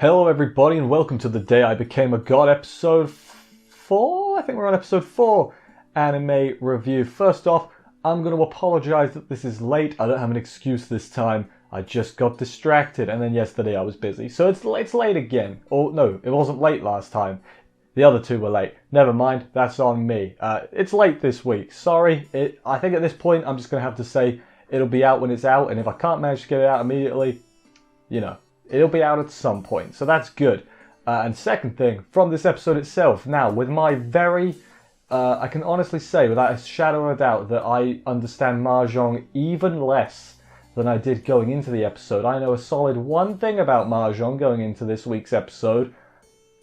Hello everybody and welcome to The Day I Became a God episode 4? I think we're on episode 4 anime review. First off, I'm going to apologise that this is late. I don't have an excuse this time. I just got distracted and then yesterday I was busy. So it's late again. Or no, it wasn't late last time. The other two were late. Never mind, that's on me. It's late this week. Sorry. I think at this point I'm just going to have to say it'll be out when it's out, and if I can't manage to get it out immediately, you know, it'll be out at some point, so that's good. And second thing, from this episode itself, now, with my very, I can honestly say without a shadow of a doubt that I understand Mahjong even less than I did going into the episode. I know a solid one thing about Mahjong going into this week's episode,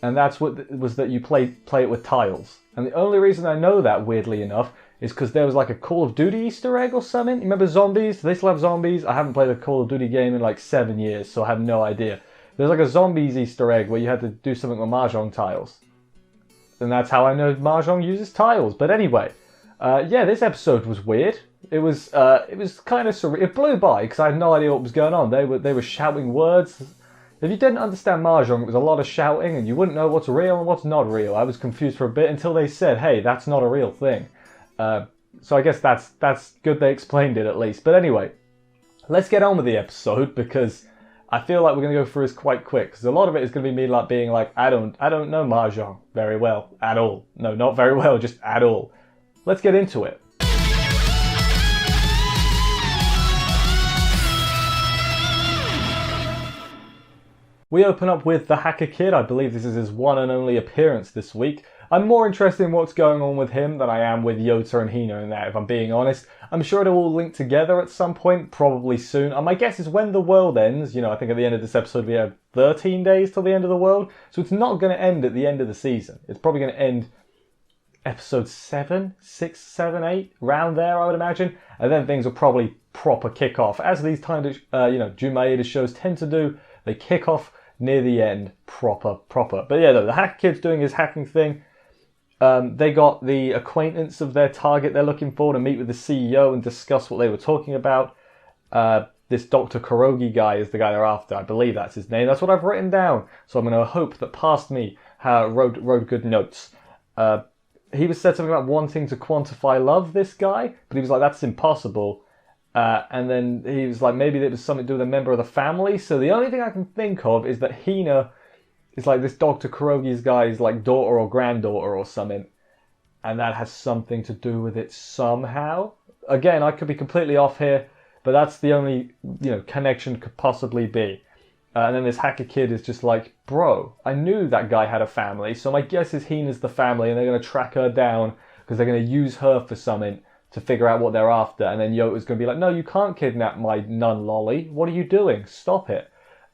and that's that you play it with tiles. And the only reason I know that, weirdly enough, is because there was like a Call of Duty Easter egg or something. You remember zombies? They still have zombies. I haven't played a Call of Duty game in like 7 years, so I have no idea. There's like a zombies Easter egg where you had to do something with Mahjong tiles. And that's how I know Mahjong uses tiles. But anyway, yeah, this episode was weird. It was kind of surreal. It blew by because I had no idea what was going on. They were shouting words. If you didn't understand Mahjong, it was a lot of shouting and you wouldn't know what's real and what's not real. I was confused for a bit until they said, hey, that's not a real thing. So I guess that's good they explained it at least. But anyway, let's get on with the episode because I feel like we're going to go through this quite quick because a lot of it is going to be me like being like, I don't know Mahjong very well at all. No, not very well, just at all. Let's get into it. We open up with the Hacker Kid. I believe this is his one and only appearance this week. I'm more interested in what's going on with him than I am with Yota and Hina in that, if I'm being honest. I'm sure it'll all link together at some point, probably soon. And my guess is when the world ends, you know, I think at the end of this episode we have 13 days till the end of the world. So it's not going to end at the end of the season. It's probably going to end episode 7, 6, 7, 8, around there, I would imagine. And then things will probably proper kick off. As these kind of, Jumaeda shows tend to do, they kick off near the end, proper. But yeah, the Hacker Kid's doing his hacking thing. They got the acquaintance of their target they're looking for to meet with the CEO and discuss what they were talking about. This Dr. Kurogi guy is the guy they're after. I believe that's his name. That's what I've written down. So I'm going to hope that past me wrote good notes. He was said something about wanting to quantify love, this guy, but he was like, that's impossible. And then he was like, maybe it was something to do with a member of the family. So the only thing I can think of is that Hina is like this Dr. Kurogi's guy's like daughter or granddaughter or something. And that has something to do with it somehow. Again, I could be completely off here, but that's the only, connection could possibly be. And then this Hacker Kid is just like, bro, I knew that guy had a family. So my guess is Hina's the family and they're going to track her down because they're going to use her for something to figure out what they're after. And then Yota's going to be like, no, you can't kidnap my nun lolly. What are you doing? Stop it.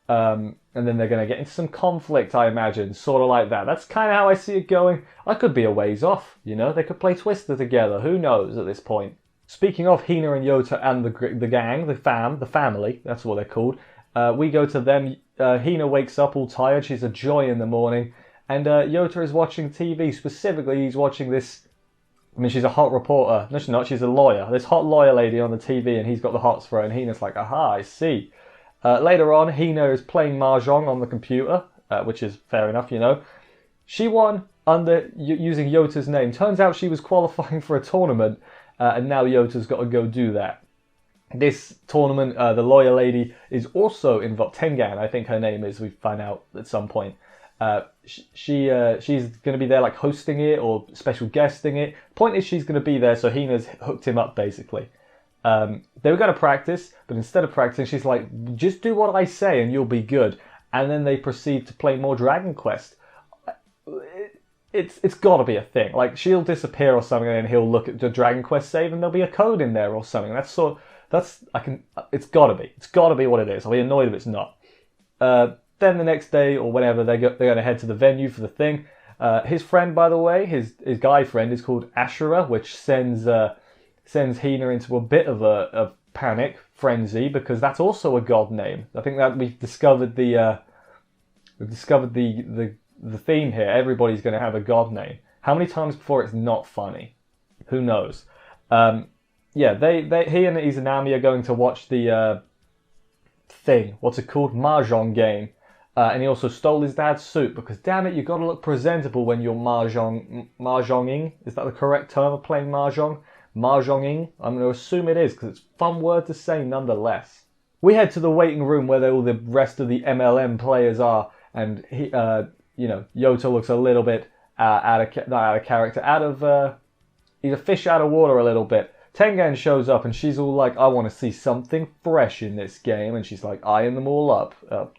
And then they're going to get into some conflict, I imagine, sort of like that. That's kind of how I see it going. I could be a ways off, they could play Twister together. Who knows at this point? Speaking of Hina and Yota and the gang, the family, that's what they're called. We go to them. Hina wakes up all tired. She's a joy in the morning. And Yota is watching TV. Specifically, he's watching this. I mean, she's a hot reporter. No, she's not. She's a lawyer. This hot lawyer lady on the TV, and he's got the hots for her. And Hina's like, aha, I see. Later on, Hina is playing Mahjong on the computer, which is fair enough, She won using Yota's name. Turns out she was qualifying for a tournament, and now Yota's got to go do that. This tournament, the lawyer lady is also involved. Tengan, I think her name is. We find out at some point. She's going to be there, like hosting it or special guesting it. Point is, she's going to be there, so Hina's hooked him up basically. They were going to practice, but instead of practicing, she's like, just do what I say and you'll be good. And then they proceed to play more Dragon Quest. It's got to be a thing. Like, she'll disappear or something, and then he'll look at the Dragon Quest save, and there'll be a code in there or something. It's got to be. It's got to be what it is. I'll be annoyed if it's not. Then the next day or whenever, they're going to head to the venue for the thing. His friend, by the way, his guy friend is called Ashura, which sends Hina into a bit of a panic frenzy because that's also a god name. I think that we've discovered the theme here. Everybody's going to have a god name. How many times before it's not funny? Who knows? He and Izanami are going to watch the thing. What's it called? Mahjong game. And he also stole his dad's suit because, damn it, you got to look presentable when you're mahjonging. Is that the correct term of playing mahjong? Mahjonging? I'm going to assume it is because it's a fun word to say nonetheless. We head to the waiting room where all the rest of the MLM players are, and Yota looks a little bit not out of character, he's a fish out of water a little bit. Tengen shows up and she's all like, I want to see something fresh in this game. And she's like eyeing them all up,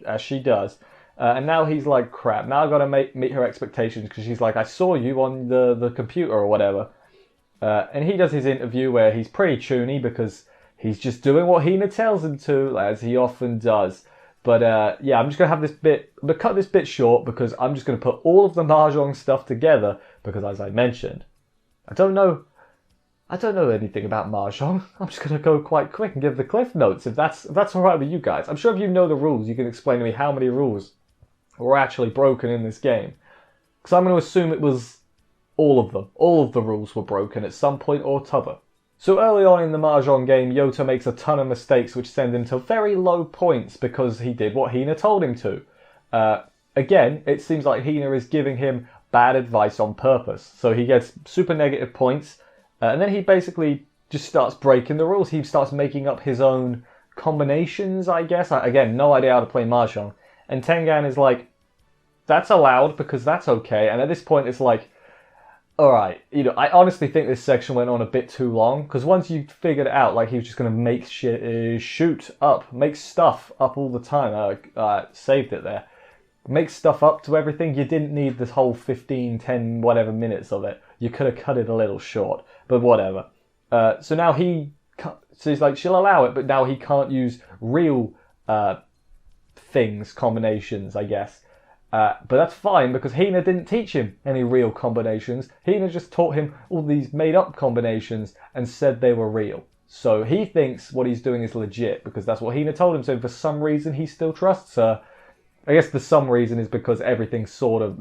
as she does. And now he's like, crap, now I've got to meet her expectations because she's like, I saw you on the computer or whatever. And he does his interview where he's pretty toony because he's just doing what Hina tells him to, as he often does. But yeah, I'm just going to have this bit, I'm going to cut this bit short because I'm just going to put all of the Mahjong stuff together because, as I mentioned, I don't know anything about Mahjong. I'm just going to go quite quick and give the cliff notes if that's alright with you guys. I'm sure if you know the rules, you can explain to me how many rules were actually broken in this game. Because I'm going to assume it was all of them. All of the rules were broken at some point or t'other. So early on in the Mahjong game, Yota makes a ton of mistakes which send him to very low points because he did what Hina told him to. Again, it seems like Hina is giving him bad advice on purpose. So he gets super negative points. And then he basically just starts breaking the rules. He starts making up his own combinations, I guess. Again, no idea how to play Mahjong. And Tengen is like, that's allowed because that's okay. And at this point, it's like, alright, I honestly think this section went on a bit too long. Because once you figured it out, like he was just going to make make stuff up all the time. Saved it there. Make stuff up to everything. You didn't need this whole 15, 10, whatever minutes of it. You could have cut it a little short, but whatever. So now he's like, she'll allow it, but now he can't use real combinations, I guess. But that's fine because Hina didn't teach him any real combinations. Hina just taught him all these made-up combinations and said they were real. So he thinks what he's doing is legit because that's what Hina told him. So for some reason, he still trusts her. I guess the some reason is because everything's sort of,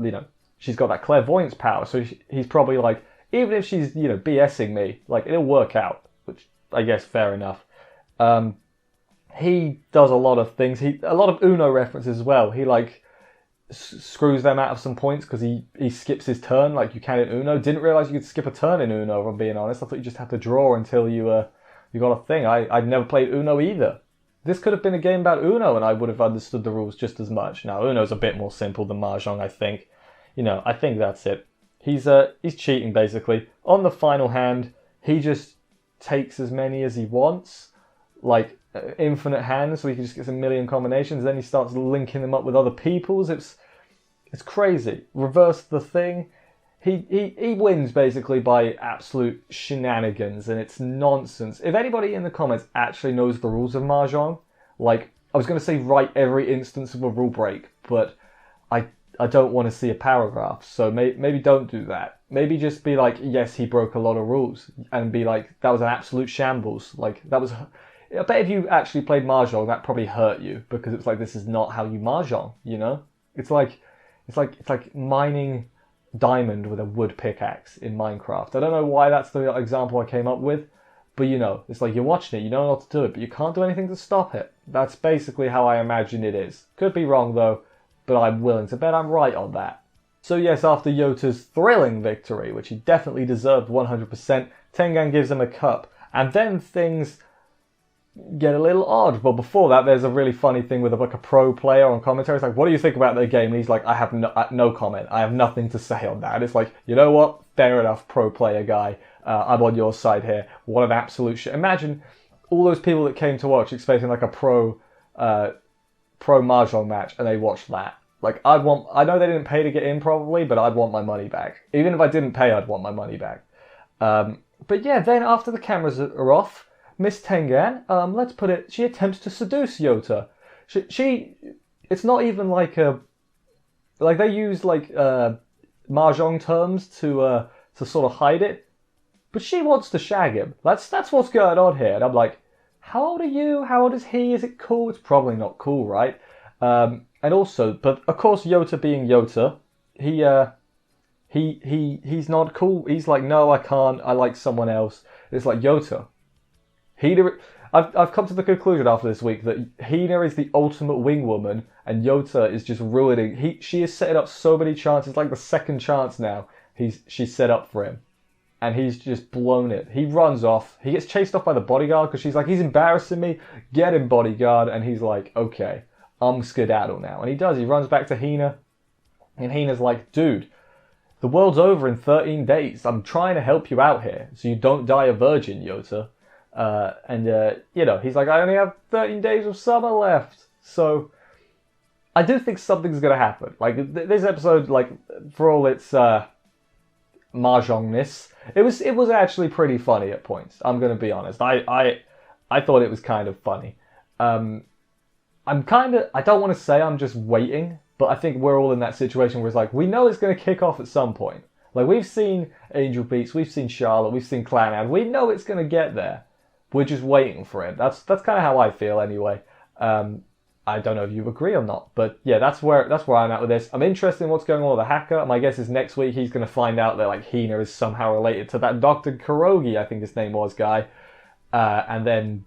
she's got that clairvoyance power. So he's probably like, even if she's, BSing me, like, it'll work out. Which, I guess, fair enough. He does a lot of things. A lot of Uno references as well. He, like, screws them out of some points because he skips his turn like you can in Uno. Didn't realise you could skip a turn in Uno, if I'm being honest. I thought you just had to draw until you got a thing. I'd never played Uno either. This could have been a game about Uno and I would have understood the rules just as much. Now, Uno's a bit more simple than Mahjong, I think. I think that's it. He's cheating, basically. On the final hand, he just takes as many as he wants. Like, infinite hands, so he can just get a million combinations. Then he starts linking them up with other people's. It's crazy. Reverse the thing. He wins, basically, by absolute shenanigans, and it's nonsense. If anybody in the comments actually knows the rules of Mahjong, like, I was going to say write every instance of a rule break, but I don't want to see a paragraph, so maybe don't do that. Maybe just be like, yes, he broke a lot of rules, and be like, that was an absolute shambles. Like, that was... I bet if you actually played Mahjong, that probably hurt you, because it's like, this is not how you Mahjong, It's like mining diamond with a wood pickaxe in Minecraft. I don't know why that's the example I came up with, but it's like you're watching it, you know not to do it, but you can't do anything to stop it. That's basically how I imagine it is. Could be wrong though, but I'm willing to bet I'm right on that. So yes, after Yota's thrilling victory, which he definitely deserved 100%, Tengen gives him a cup, and then things get a little odd. But before that, there's a really funny thing with like a pro player on commentary. It's like, what do you think about the game? And he's like, I have no comment. I have nothing to say on that. And it's like, you know what? Fair enough, pro player guy. I'm on your side here. What an absolute shit. Imagine all those people that came to watch expecting like a pro Mahjong match, and they watched that. Like, I know they didn't pay to get in probably, but I'd want my money back. Even if I didn't pay, I'd want my money back. But yeah, then after the cameras are off, Miss Tengen, let's put it, she attempts to seduce Yota. It's not even like they use like Mahjong terms to sort of hide it, but she wants to shag him. That's what's going on here. And I'm like, how old are you? How old is he? Is it cool? It's probably not cool, right? And also, but of course, Yota being Yota, he's not cool. He's like, no, I can't. I like someone else. It's like, Yota. I've come to the conclusion after this week that Hina is the ultimate wing woman, and Yota is just ruining. She is setting up so many chances, like the second chance now. She's set up for him, and he's just blown it. He runs off. He gets chased off by the bodyguard because she's like, he's embarrassing me. Get him, bodyguard. And he's like, okay, I'm skedaddle now. And he does. He runs back to Hina, and Hina's like, dude, the world's over in 13 days. I'm trying to help you out here so you don't die a virgin, Yota. He's like, I only have 13 days of summer left. So I do think something's going to happen. Like, this episode, like, for all its mahjongness, it was actually pretty funny at points. I'm going to be honest. I thought it was kind of funny. I don't want to say I'm just waiting, but I think we're all in that situation where it's like, we know it's going to kick off at some point. Like, we've seen Angel Beats, we've seen Charlotte, we've seen Clanad. We know it's going to get there. We're just waiting for it. That's kind of how I feel anyway. I don't know if you agree or not, but yeah, that's where I'm at with this. I'm interested in what's going on with the hacker. My guess is next week he's going to find out that like Hina is somehow related to that Dr. Kurogi, I think his name was, guy. And then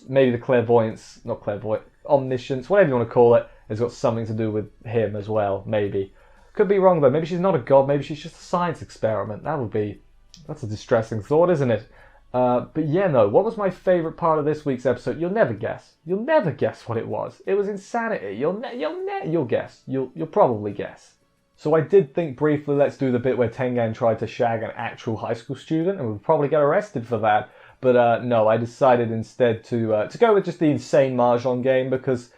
maybe the omniscience, whatever you want to call it, has got something to do with him as well, maybe. Could be wrong though. Maybe she's not a god, maybe she's just a science experiment. That's a distressing thought, isn't it? But yeah, no, what was my favourite part of this week's episode? You'll never guess. You'll never guess what it was. It was insanity. You'll guess. You'll probably guess. So I did think briefly, let's do the bit where Tengen tried to shag an actual high school student, and we'd probably get arrested for that. But no, I decided instead to go with just the insane Mahjong game, because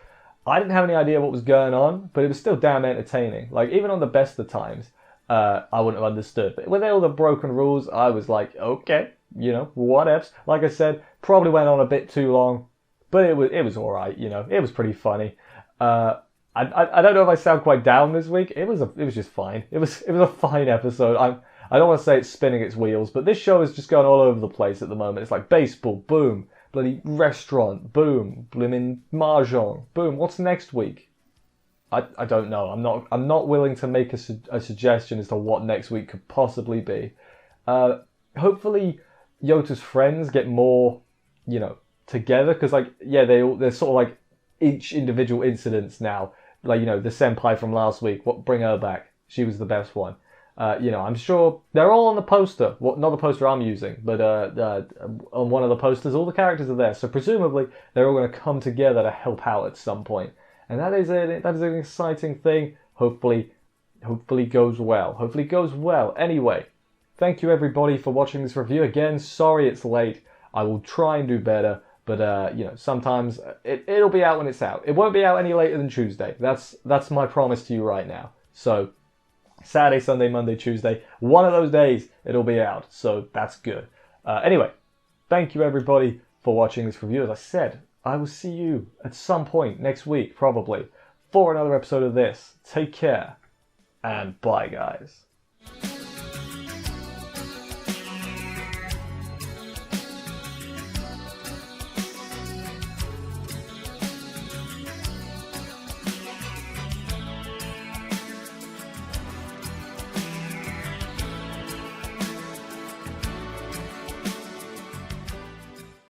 I didn't have any idea what was going on, but it was still damn entertaining. Like, even on the best of times, I wouldn't have understood. But with all the broken rules, I was like, okay, whatevs. Like I said, probably went on a bit too long, but it was all right. It was pretty funny. I don't know if I sound quite down this week. It was just fine. It was a fine episode. I don't want to say it's spinning its wheels, but this show is just going all over the place at the moment. It's like baseball, boom, bloody restaurant, boom, blimmin' mahjong, boom. What's next week? I don't know. I'm not willing to make a suggestion as to what next week could possibly be. Hopefully Yota's friends get more, together, because they're sort of like each individual incidents now. Like, the senpai from last week, bring her back. She was the best one. I'm sure they're all on the poster. Well, not the poster I'm using, but on one of the posters, all the characters are there. So presumably they're all going to come together to help out at some point. And that is an exciting thing. Hopefully goes well. Hopefully goes well. Anyway, thank you everybody for watching this review. Again, sorry it's late. I will try and do better. But sometimes it'll be out when it's out. It won't be out any later than Tuesday. That's my promise to you right now. So Saturday, Sunday, Monday, Tuesday, one of those days it'll be out. So that's good. Anyway, thank you everybody for watching this review. As I said, I will see you at some point next week, probably, for another episode of this. Take care, and bye, guys.